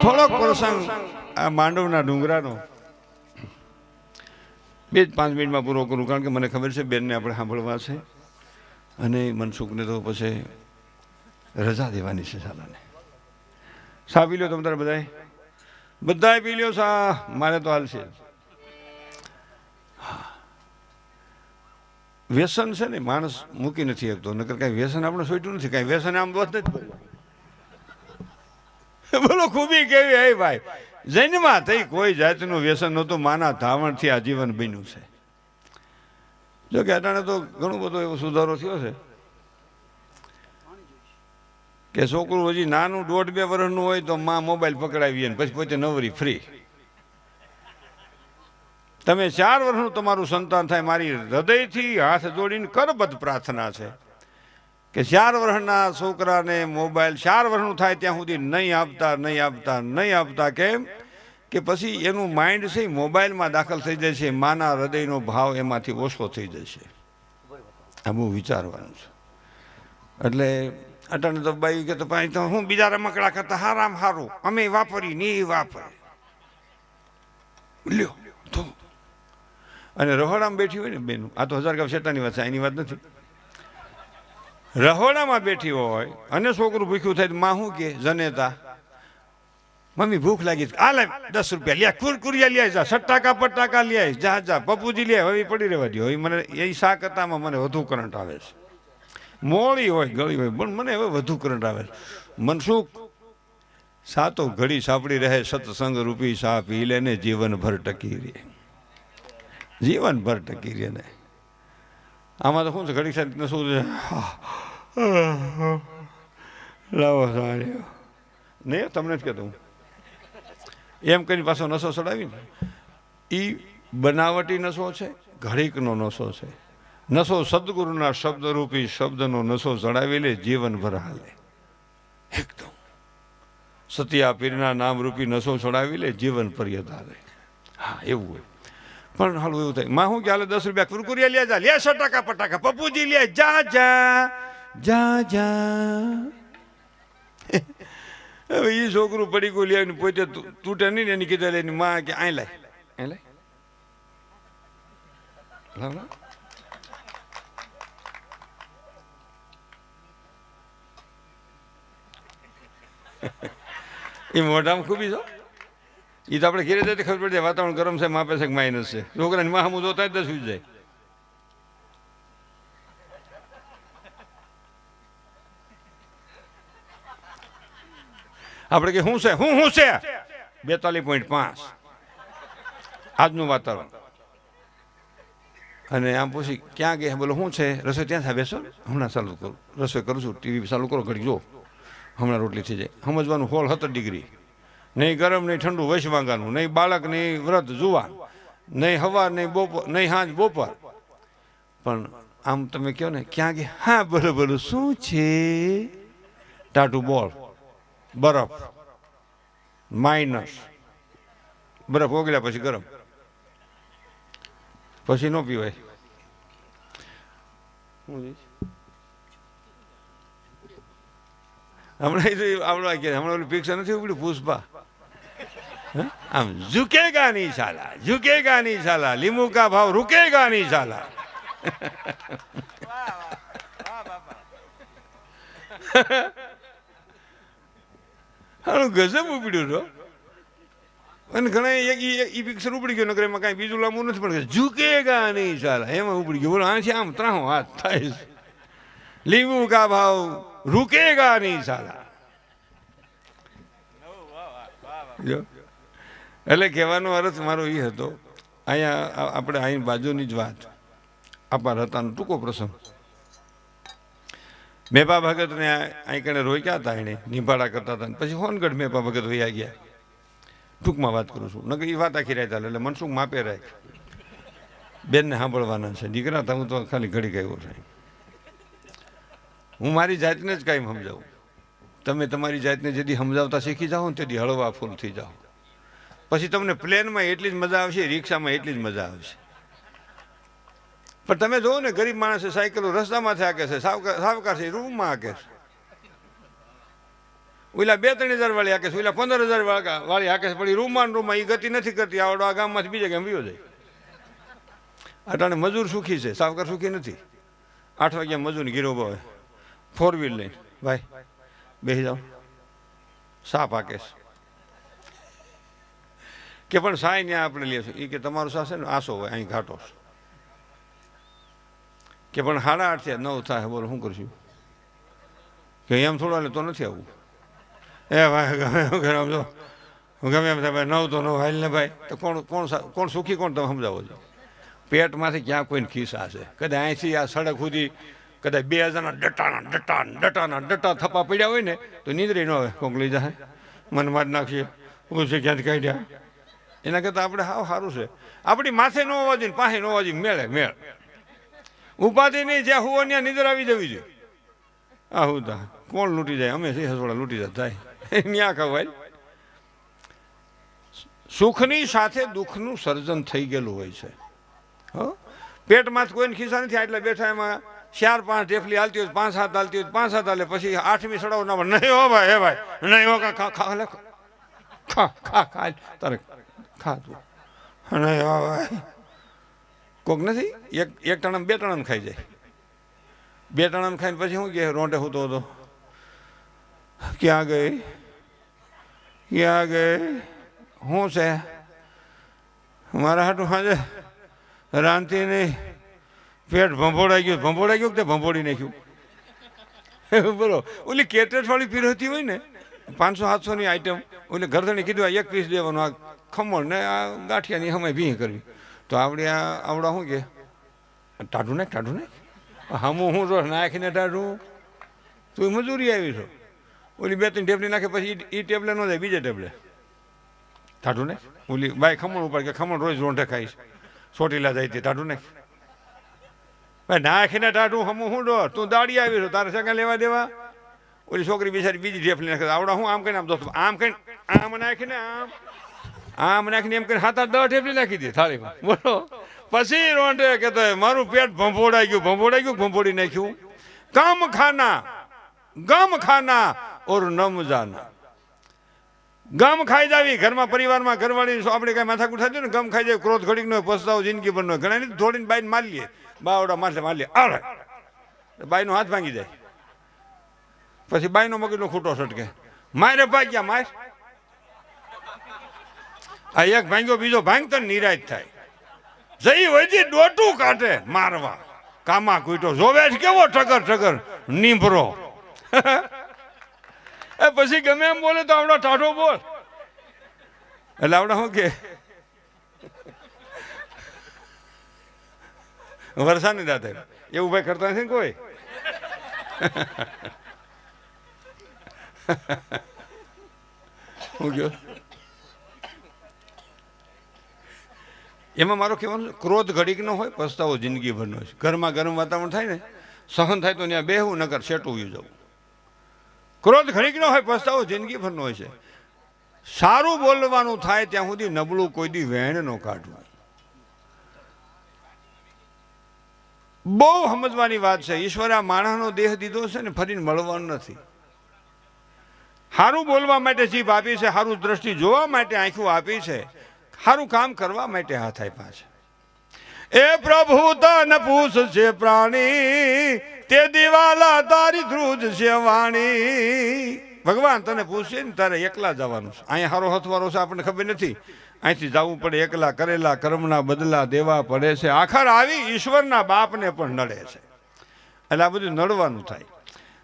થોડોક પ્રસંગ આ માંડવના ડુંગરાનો 2-5 મિનિટમાં પૂરો કરું, કારણ કે મને ખબર છે બેનને આપણે સાંભળવા છે અને મનસુખને તો પછી રજા દેવાની છે શાલાને. સા પી લ્યો તમે તારે બધાએ પી લ્યો સા, મારે તો હાલ છે. વ્યસન છે ને માણસ મૂકી નથી શકતો, નકર કાંઈ વ્યસન આપણે સોટ્યું નથી, કાંઈ વ્યસન આમ દોષ નથી પડ્યો. બોલો ખૂબી કેવી હે ભાઈ, જન્મમાં થઈ કોઈ જાતનું વ્યસન નહોતું, માના ધાવણથી આ જીવન બન્યું છે. જો કે અટાણે તો ઘણું બધો એવો સુધારો થયો છે કે છોકરું હજી નાનું 1.5-2 વર્ષનું હોય તો માં મોબાઈલ પકડાવીએ ને પછી પોતે નવરી ફ્રી. તમે 4 વર્ષનું તમારું સંતાન થાય, મારી હૃદયથી હાથ જોડીને કરબદ્ધ પ્રાર્થના છે કે 4 વર્ષના છોકરાને મોબાઈલ 4 વર્ષનું થાય ત્યાં સુધી નહીં આપતા. કેમ કે પછી એનું માઇન્ડ છે મોબાઈલમાં દાખલ થઈ જાય છે, માના હૃદયનો ભાવ એમાંથી ઓછો થઈ જશે. આ બહુ વિચારવાનું છે. એટલે અટાણે તો બાઈ કે તો ભાઈ તો હું બીજા રમકડા કરતા હારામ હારું અમે વાપરી નહીં વાપરે લ્યો તો. અને રહોડામાં બેઠી હોય ને બેનું, આ તો 1000 ગાવ શેતાની વાત છે, એની વાત નથી. રહોડામાં બેઠી હોય અને છોકરું ભૂખ્યું થાય તો માં શું કે જનેતા, મમ્મી ભૂખ લાગી, આ લે 10 રૂપિયા લે, કુરકુરિયા લે, જા 60 પટાકા લે, જા પપ્પુજી લે, હવે પડી રહેવા દો. હવે મને એ શાક હતામાં મને વધુ કરંટ આવે છે. મોડી હોય ગળી હોય પણ મને હવે વધુ કરંટ આવે છે. મનસુખ સાતો ઘડી સાંપડી રહે, સત્સંગ રૂપી સા પી લે ને જીવનભર ટકી રહે, જીવનભર ટકી રહે ને. આમાં તો શું છે ઘડી સાહેબ શું છે, લાવો સારી નહીં તમને જ કહેતો હું એમ કરીને પાછો નશો ચડાવીને એ બનાવટી નશો છે, ઘડીકનો નશો છે. નશો સદગુરુના શબ્દરૂપી શબ્દનો નશો ચડાવી લે, જીવનભર હાલે એકદમ. સતિયા પીરના નામરૂપી નશો ચડાવી લે, જીવન પર્યત હાલે. હા એવું હોય. પણ હાલું એવું થાય માં શું કે હાલે 10 રૂપિયા કુરકુરિયા લે, જા લે 60 પટાકા પપ્પુજી લે, જા હવે એ છોકરું પડી ગયું લે પોતે તૂટે નહીં ને એની કીધા લે માં કે આ લાય એ મોઢામાં ખૂબી છો. એ તો આપણે ઘેરે જાય ખબર પડી જાય વાતાવરણ ગરમ છે, માપે છે કે માઇનસ છે. છોકરાની માં હમું જોતા જ સુઈ જાય. આપણે કે શું છે 42.5 આજનું વાતાવરણ. અને આમ પૂછી ક્યાં ગયા, બોલો શું છે, રસોઈ ત્યાં થાય, બેસો હમણાં ચાલુ કરું, રસોઈ કરું છું, ટીવી ચાલુ કરો ઘડી જો હમણાં રોટલી થઈ જાય. સમજવાનું 17 ડિગ્રી, નહીં ગરમ નહીં ઠંડુ વૈશવાંગાનું, નહીં બાળક નહીં વ્રત જુવાન, નહીં હવાર નહીં બપોર નહીં સાંજ બપોર. પણ આમ તમે કહો ને ક્યાં ગયા, હા બોલો શું છે, ટાટું બોલ, બરફ માઇનસ, બરફ ઓગળ્યા પછી ગરમ, પછી ન પીવાય. હમણાં ઓલું પિક્ચર નથી ઉપડ્યું પુષ્પા, આમ ઝુકેગા નહીં સાલા લીંબુ કા ભાવ રૂકેગા નહીં સાલા. હાલું ગજબ ઉપડ્યું છો. અને ઘણા એ પિક્ચર ઉપડી ગયો, નગર એમાં કાંઈ બીજું લાંબુ નથી પણ ઝુકેગા નહીં સાલા એમાં ઉપડી ગયો. બોલો આથી આમ 3 હાથ થાય, લીંબુ કા ભાવ રૂકેગા નહીં સાલા. એટલે કહેવાનો અર્થ મારો એ હતો, અહીંયા આપણે અહીં બાજુની જ વાત, અપાર હતાનો ટૂંકો પ્રસંગ. મેપા ભગતને અહીં કણે રોક્યા હતા, એને નિભાડા કરતા હતા, પછી હોનગઢ મેપા ભગત વયા ગયા. ટૂંકમાં વાત કરું છું, નકર એ વાત આખી રહી ચાલે. એટલે મનસુખ માપે રાખ, બેનને સાંભળવાના છે, દીકરા તો હું તો ખાલી ઘડી ગયો છે. હું મારી જાતને જ કાંઈ સમજાવું, તમે તમારી જાતને જેથી સમજાવતા શીખી જાઓ ને તેથી હળવા ફૂલ થઈ જાઓ. પછી તમને પ્લેનમાં એટલી જ મજા આવશે, રિક્ષામાં એટલી જ મજા આવશે. પણ તમે જોવો ને ગરીબ માણસે સાયકલો રસ્તામાંથી હાકે છે, સાવકાર છે રૂમમાં હાકે છે. ઓલા 2-3 હજાર વાળી હાકે છે, ઓલા 15,000 વાળી હાકે છે, પણ એ રૂમમાં એ ગતિ નથી કરતી. આવડો આ ગામમાંથી બીજે ગામ વયો જાય. અટાણે મજૂર સુખી છે, સાવકાર સુખી નથી. 8 વાગ્યા મજૂરની ગીરો હોય 4 વ્હીલ લઈને, ભાઈ બેસી જાઓ, સાપ હાકે કે પણ સાય ત્યાં આપણે લઈએ છીએ. એ કે તમારું સા છે ને આસો હોય, અહીં ઘાટો કે પણ 8:30 થયા 9 થાય, બોલો શું કરશું? કે એમ થોડા લે તો નથી આવવું. એ ભાઈ ગમે સમજો, ગમે એમ થાય ભાઈ 9 તો 9 હાલ ને ભાઈ. તો કોણ સુખી કોણ તમે સમજાવો છો? પેટમાંથી ક્યાં કોઈને ખિસ્સા છે? કદાચ અહીંથી આ સડક સુધી કદાચ 2 હજારના ડટા થપ્પા પડ્યા હોય ને તો નીંદરી ન હોય. કોક લઈ જાય મન માર નાખીએ, હું છે ક્યાંથી કાઢ્યા. એના કરતાં આપણે હાવ સારું છે, આપણી માથે ન હોવા જોઈએ, પાસે ન હોવા જોઈએ, મેળ ઉપાધિ નહીં. જ્યાં હુવો ત્યાં નીંદર આવી જવી જોઈએ. આ હું તા કોણ લૂંટી જાય? અમે સિંહ હસવાળા લૂંટી જતા ત્યાં ખવાય. સુખની સાથે દુઃખનું સર્જન થઈ ગયેલું હોય છે. પેટમાં કોઈને ખિસ્સા નથી, એટલે બેઠા એમાં 4-5 ઢેફલી હાલતી હોય, 5-7 હાલતી હોય, 5-7 હાલે, પછી 8મી સડાવો ના નહીં હો ભાઈ, હે ભાઈ નહીં હો, ખા તારે ખા તું નહીં હો ભાઈ. કોક નથી એક ટણામાં 2 ટણામાં ખાઈ જાય. 2 ટણામાં ખાઈને પછી શું કે રોંટે સૂતો હતો, ક્યાં ગઈ શું છે મારા હાટું સાંજે રાંધતી નહીં, પેટ ભંભોડાઈ ગયું તે ભંભોડી નાખ્યું. બોલો ઓલી કેટરેટ વાળી પીરસતી હોય ને 500-700ની આઈટમ, ઓલી ઘરધણી કીધું 1 પીસ દેવાનું, આ ખમણ ને આ ગાંઠિયાની સમય ભી કરવી. તો આવડા શું કે ટાઢું ને હમું હું જો નાખીને ટાઢું તું મજૂરી આવી છો. ઓલી 2-3 ટેબલી નાખે પછી એ ટેબલે ન જાય, બીજે ટેબલે ટાઢું ને. ઓલી બાઈ ખમણ ઉપર કે ખમણ રોજ રોંઢે ખાઈશ, ચોટીલા જાય તે ટાઢું ને ભાઈ નાખીને ટાઢું હમું હું ડો તું દાડી આવી છો, તારે સગા લેવા દેવા. ઓલી છોકરી બિચારી બીજી ટેબલી નાખે, આવડા હું આમ કહીને આમ દોસ્ત આમ કહીને આમ નાખીને આમ નાખીને એમ કરીને 7-8 ટેબલી નાખી દે થાળીમાં. બોલો પછી રોંઢે કે મારું પેટ ભંભોડાઈ ગયું ભંભોડી નાખ્યું. ગમ ખાના ઓર નમ જાના. ગમ ખાઈ જાવી ઘરમાં, પરિવારમાં, ઘરવાળી આપણે કઈ માથાકૂટ થાય ને, ગમ ખાઈ જાય, ક્રોધ ઘડીક નો પસ્તાવો જિંદગી પર નો. ઘણા નહીં થોડીને બાઈને મારી લે, બાવડા માથે મારી લે, આવે બાઈનો હાથ ભાંગી જાય. પછી બાઈનો મગજનો ખૂટો સટકે, મારે ભાગ્યા માર. આ એક ભાંગ્યો બીજો ભાંગતો નિરાશ થાય. જઈ વધી ડોટું કાઢે મારવા, કામા કૂટો જોવે છે કેવો ઠગર નીંભરો. એ પછી ગમે એમ બોલે તો આવડો ટાઢો બોલ, એટલે આવડે શું કે વરસાદની દાતે એવું ભાઈ કરતા નથી કોઈ. હું ગયો એમાં મારો કહેવાનું ક્રોધ ઘડીક નો હોય, પસ્તાવો જિંદગીભરનો છે. ઘરમાં ગરમ વાતાવરણ થાય ને, સહન થાય તો ત્યાં બેહવું, નકર શેટું જવું. ક્રોધ ઘડીક નો હોય, પસ્તાવો જિંદગીભરનો હોય છે. સારું બોલવાનું થાય ત્યાં સુધી નબળું કોઈ દી વેણ નો કાઢવું. બહુ સમજવાની વાત છે. ઈશ્વરે આ માણસનો દેહ દીધો છે ને ફરીને મળવાનું નથી. સારું બોલવા માટે જીભ આપી છે, સારું દ્રષ્ટિ જોવા માટે આંખો આપી છે, સારું કામ કરવા માટે હાથ આપ્યા છે. એ પ્રભુ તન પૂછશે પ્રાણી, તે દિવાલા તારી ધ્રુજ છે વાણી. ભગવાન તને પૂછશે ને તારે એકલા જવાનું છે. અહીંયા હારો હથવારો છે આપણને ખબર નથી, અહીંથી જવું પડે એકલા. કરેલા કર્મના બદલા દેવા પડે છે. આખર આવી ઈશ્વરના બાપને પણ નડે છે, એટલે આ બધું નડવાનું થાય.